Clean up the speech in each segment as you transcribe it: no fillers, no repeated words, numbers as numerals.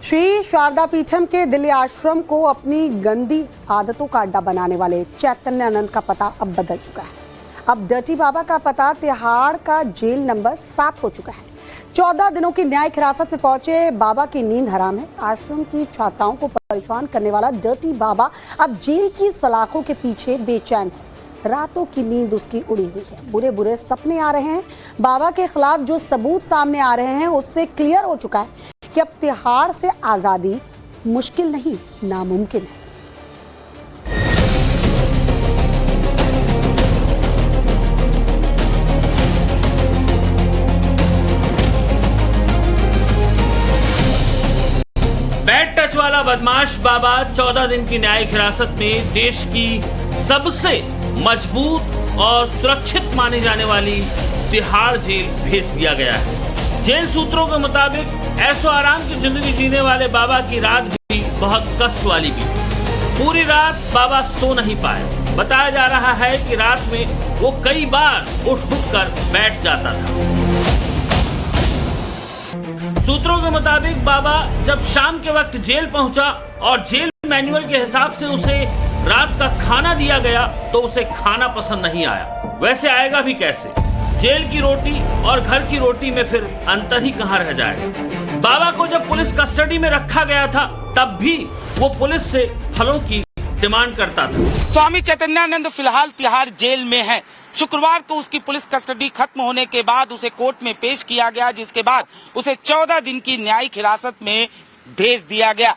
श्री शारदा पीठम के दिल्ली आश्रम को अपनी गंदी आदतों का अड्डा बनाने वाले चैतन्यानंद का पता अब बदल चुका है। अब डर्टी बाबा का पता तिहाड़ का जेल नंबर 7 हो चुका है। 14 दिनों की न्यायिक हिरासत में पहुंचे बाबा की नींद हराम है। आश्रम की छात्राओं को परेशान करने वाला डर्टी बाबा अब जेल की सलाखों के पीछे बेचैन है। रातों की नींद उसकी उड़ी हुई है। बुरे बुरे सपने आ रहे हैं। बाबा के खिलाफ जो सबूत सामने आ रहे हैं उससे क्लियर हो चुका है कि अब तिहाड़ से आजादी मुश्किल नहीं, नामुमकिन है। बैड टच वाला बदमाश बाबा 14 दिन की न्यायिक हिरासत में देश की सबसे मजबूत और सुरक्षित मानी जाने वाली तिहाड़ जेल भेज दिया गया है। जेल सूत्रों के मुताबिक ऐशो आराम की जिंदगी जीने वाले बाबा की रात भी बहुत कष्ट वाली भी। पूरी रात बाबा सो नहीं पाए। बताया जा रहा है कि रात में वो कई बार उठ कर बैठ जाता था। सूत्रों के मुताबिक बाबा जब शाम के वक्त जेल पहुंचा और जेल मैनुअल के हिसाब से उसे रात का खाना दिया गया तो उसे खाना पसंद नहीं आया। वैसे आएगा भी कैसे? जेल की रोटी और घर की रोटी में फिर अंतर ही कहां रह जाएगा। बाबा को जब पुलिस कस्टडी में रखा गया था तब भी वो पुलिस से फलों की डिमांड करता था। स्वामी चैतन्यानंद फिलहाल तिहाड़ जेल में है। शुक्रवार को उसकी पुलिस कस्टडी खत्म होने के बाद उसे कोर्ट में पेश किया गया, जिसके बाद उसे 14 दिन की न्यायिक हिरासत में भेज दिया गया।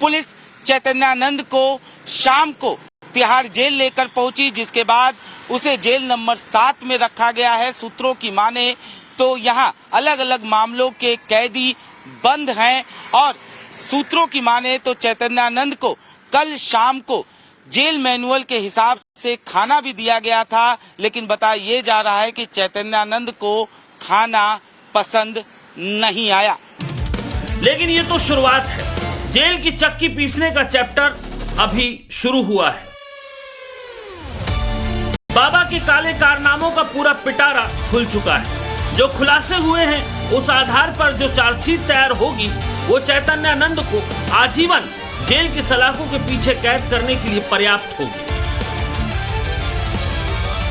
पुलिस चैतन्यानंद को शाम को तिहाड़ जेल लेकर पहुंची, जिसके बाद उसे जेल नंबर 7 में रखा गया है। सूत्रों की माने तो यहाँ अलग अलग मामलों के कैदी बंद हैं और सूत्रों की माने तो चैतन्यानंद को कल शाम को जेल मैनुअल के हिसाब से खाना भी दिया गया था, लेकिन बताया ये जा रहा है कि चैतन्यानंद को खाना पसंद नहीं आया। लेकिन ये तो शुरुआत है। जेल की चक्की पीसने का चैप्टर अभी शुरू हुआ है। बाबा के काले कारनामों का पूरा पिटारा खुल चुका है। जो खुलासे हुए हैं उस आधार पर जो चार्जशीट तैयार होगी वो चैतन्यानंद को आजीवन जेल की सलाखों के पीछे कैद करने के लिए पर्याप्त होगी।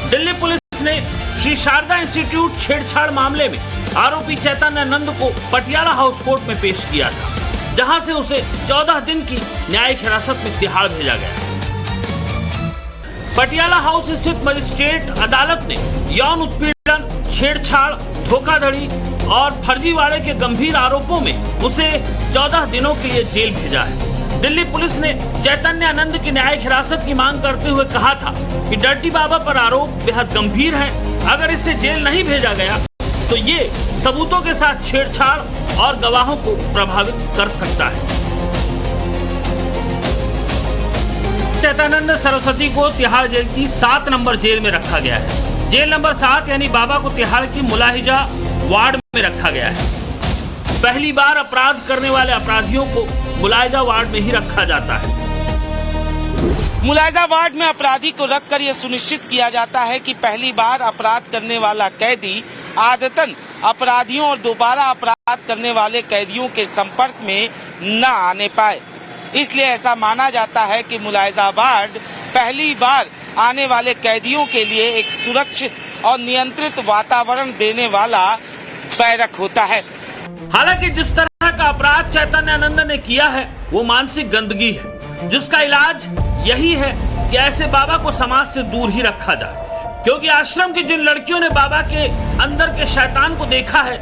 दिल्ली पुलिस ने श्री शारदा इंस्टीट्यूट छेड़छाड़ मामले में आरोपी चैतन्यानंद को पटियाला हाउस कोर्ट में पेश किया था, जहां से उसे 14 दिन की न्यायिक हिरासत में तिहाड़ भेजा गया। पटियाला हाउस स्थित मजिस्ट्रेट अदालत ने यौन उत्पीड़न, छेड़छाड़, धोखाधड़ी और फर्जीवाड़े के गंभीर आरोपों में उसे 14 दिनों के लिए जेल भेजा है। दिल्ली पुलिस ने चैतन्यानंद की न्यायिक हिरासत की मांग करते हुए कहा था कि डर्टी बाबा पर आरोप बेहद गंभीर हैं। अगर इसे जेल नहीं भेजा गया तो ये सबूतों के साथ छेड़छाड़ और गवाहों को प्रभावित कर सकता है। चैतन्यानंद सरस्वती को तिहाड़ जेल की 7 नंबर जेल में रखा गया है। जेल नंबर 7 यानी बाबा को तिहाड़ की मुलाहिजा वार्ड में रखा गया है। पहली बार अपराध करने वाले अपराधियों को मुलाहिजा वार्ड में ही रखा जाता है। मुलाहिजा वार्ड में अपराधी को रखकर यह सुनिश्चित किया जाता है कि पहली बार अपराध करने वाला कैदी आदतन अपराधियों और दोबारा अपराध करने वाले कैदियों के संपर्क में न आने पाए। इसलिए ऐसा माना जाता है कि मुलाहिजा वार्ड पहली बार आने वाले कैदियों के लिए एक सुरक्षित और नियंत्रित वातावरण देने वाला बैरक होता है। हालांकि जिस तरह का अपराध चैतन्यानंद ने किया है वो मानसिक गंदगी है, जिसका इलाज यही है कि ऐसे बाबा को समाज से दूर ही रखा जाए। क्योंकि आश्रम की जिन लड़कियों ने बाबा के अंदर के शैतान को देखा है,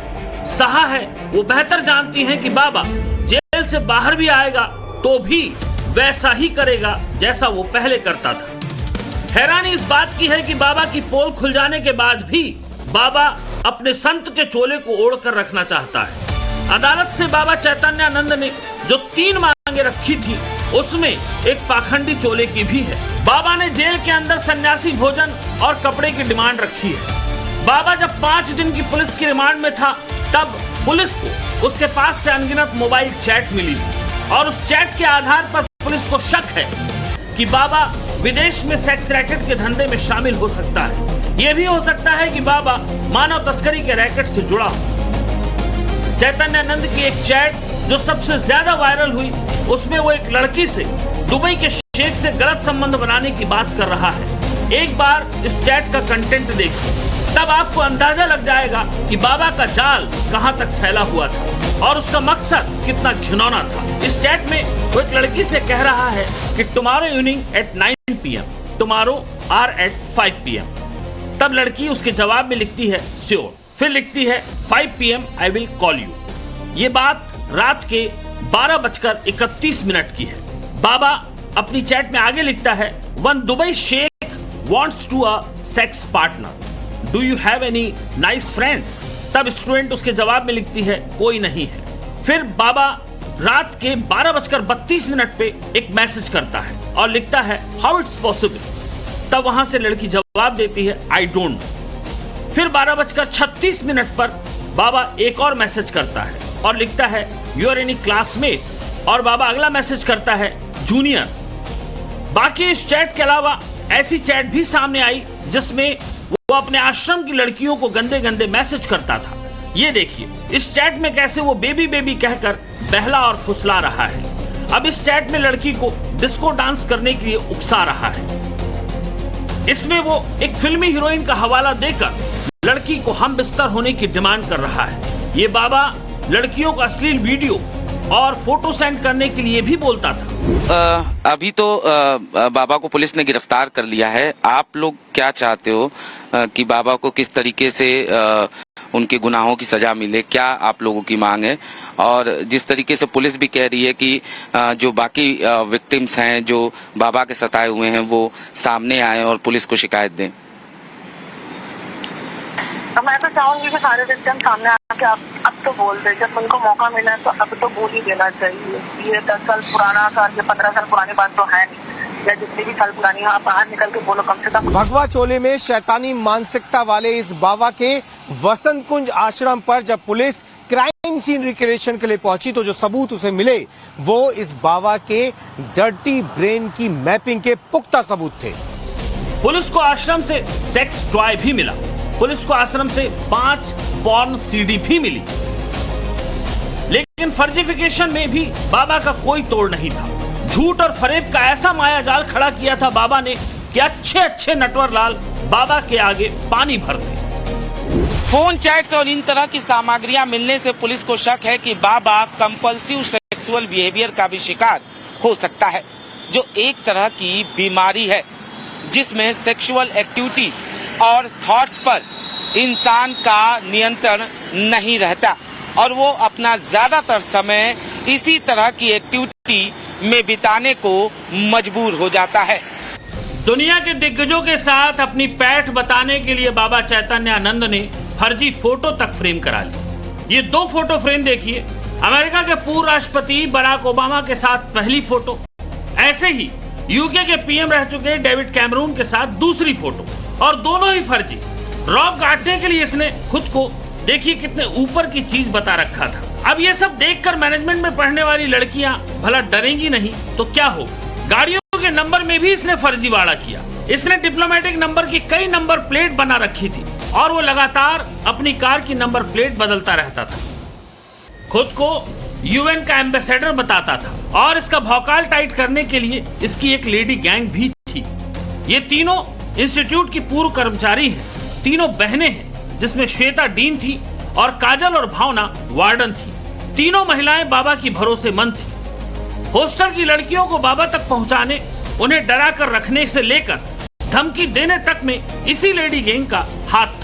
सहा है, वो बेहतर जानती हैं कि बाबा जेल से बाहर भी आएगा तो भी वैसा ही करेगा जैसा वो पहले करता था। हैरानी इस बात की है कि बाबा की पोल खुल जाने के बाद भी बाबा अपने संत के चोले को ओढ़ कर रखना चाहता है। अदालत से बाबा चैतन्यानंद ने जो 3 मांगे रखी थी उसमें एक पाखंडी चोले की भी है। बाबा ने जेल के अंदर सन्यासी भोजन और कपड़े की डिमांड रखी है। बाबा जब 5 दिन की पुलिस की रिमांड में था तब पुलिस को उसके पास से अनगिनत मोबाइल चैट मिली थी और उस चैट के आधार पर पुलिस को शक है कि बाबा विदेश में सेक्स रैकेट के धंधे में शामिल हो सकता है। यह भी हो सकता है कि बाबा मानव तस्करी के रैकेट से जुड़ा हो। चैतन्यानंद की एक चैट जो सबसे ज्यादा वायरल हुई, उसमें वो एक लड़की से दुबई के शेख से गलत संबंध बनाने की बात कर रहा है। एक बार इस चैट का कंटेंट देखिए, तब आपको अंदाजा लग जाएगा कि बाबा का जाल कहां तक फैला हुआ था और उसका मकसद कितना घिनौना था। इस चैट में वो एक लड़की से कह रहा है कि tomorrow evening at 9 PM, tomorrow or at 5 PM। तब लड़की उसके जवाब में लिखती है श्योर, फिर लिखती है 5 PM I will call you. ये बात रात के 12:31 की है। बाबा अपनी चैट में आगे लिखता है, वन दुबई शेख wants to a sex partner, do you have any nice friend? तब स्टूडेंट उसके जवाब में लिखती है कोई नहीं है। फिर बाबा रात के 12:32 पे एक मैसेज करता है और लिखता है हाउ इट्स पॉसिबल। तब वहां से लड़की जवाब देती है आई डोंट नो। फिर 12:36 पर बाबा एक और मैसेज करता है और लिखता है यू आर एनी क्लासमेट, और बाबा अगला मैसेज करता है जूनियर। बाकी इस चैट के अलावा ऐसी चैट भी सामने आई जिसमें वो अपने आश्रम की लड़कियों को गंदे गंदे मैसेज करता था। ये देखिए इस चैट में कैसे वो बेबी बेबी कहकर बहला और फुसला रहा है। अब इस चैट में लड़की को डिस्को डांस करने के लिए उकसा रहा है। इसमें वो एक फिल्मी हीरोइन का हवाला देकर लड़की को हम बिस्तर होने की डिमांड कर रहा है। ये बाबा लड़कियों का अश्लील वीडियो और फोटो सेंड करने के लिए भी बोलता था। अभी तो बाबा को पुलिस ने गिरफ्तार कर लिया है। आप लोग क्या चाहते हो कि बाबा को किस तरीके से उनके गुनाहों की सजा मिले? क्या आप लोगों की मांग है? और जिस तरीके से पुलिस भी कह रही है कि जो बाकी विक्टिम्स हैं जो बाबा के सताए हुए हैं वो सामने आए और पुलिस को शिकायत दें। मैं तो चाहूंगी कि सारे विक्टिम सामने आके अब तो बोल दे। जब उनको मौका मिला तो अब तो बोल ही देना चाहिए। ये 10 साल पुराना का, ये 15 साल पुरानी बात तो है नहीं, या जितनी भी साल पुरानी है, आप बाहर निकल के बोलो कम से कम। भगवा चोले में शैतानी मानसिकता वाले इस बाबा के वसंत कुंज आश्रम पर जब पुलिस क्राइम सीन रिक्रिएशन के लिए पहुंची तो जो सबूत उसे मिले वो इस बाबा के डर्टी ब्रेन की मैपिंग के पुख्ता सबूत थे। पुलिस को आश्रम से सेक्स टॉय भी मिला। पुलिस को आश्रम से 5 पॉर्न CD भी मिली। लेकिन फर्जिफिकेशन में भी बाबा का कोई तोड़ नहीं था। झूठ और फरेब का ऐसा माया जाल खड़ा किया था बाबा ने कि अच्छे अच्छे नटवर लाल बाबा के आगे पानी भर गए। फोन चैट्स और इन तरह की सामग्रियां मिलने से पुलिस को शक है कि बाबा कंपल्सिव सेक्सुअल बिहेवियर का भी शिकार हो सकता है, जो एक तरह की बीमारी है जिसमें सेक्सुअल एक्टिविटी और थॉट्स पर इंसान का नियंत्रण नहीं रहता और वो अपना ज्यादातर समय इसी तरह की एक्टिविटी में बिताने को मजबूर हो जाता है। दुनिया के दिग्गजों के साथ अपनी पैठ बताने के लिए बाबा चैतन्यानंद ने फर्जी फोटो तक फ्रेम करा ली। ये 2 फोटो फ्रेम देखिए। अमेरिका के पूर्व राष्ट्रपति बराक ओबामा के साथ पहली फोटो, ऐसे ही यूके के PM रह चुके डेविड कैमरून के साथ दूसरी फोटो, और दोनों ही फर्जी। रॉब काटने के लिए इसने खुद को देखिए कितने ऊपर की चीज बता रखा था। अब ये सब देखकर मैनेजमेंट में पढ़ने वाली लड़कियां भला डरेंगी नहीं तो क्या हो। गाड़ियों के नंबर में भी इसने फर्जीवाड़ा किया। इसने डिप्लोमेटिक नंबर की कई नंबर प्लेट बना रखी थी और वो लगातार अपनी कार की नंबर प्लेट बदलता रहता था। खुद को UN का एम्बेसडर बताता था और इसका भौकाल टाइट करने के लिए इसकी एक लेडी गैंग भी थी। ये तीनों इंस्टीट्यूट की पूर्व कर्मचारी हैं। तीनों बहनें हैं जिसमें श्वेता डीन थी और काजल और भावना वार्डन थी। तीनों महिलाएं बाबा की भरोसेमंद थी। हॉस्टल की लड़कियों को बाबा तक पहुंचाने, उन्हें डरा कर रखने से लेकर धमकी देने तक में इसी लेडी गैंग का हाथ था।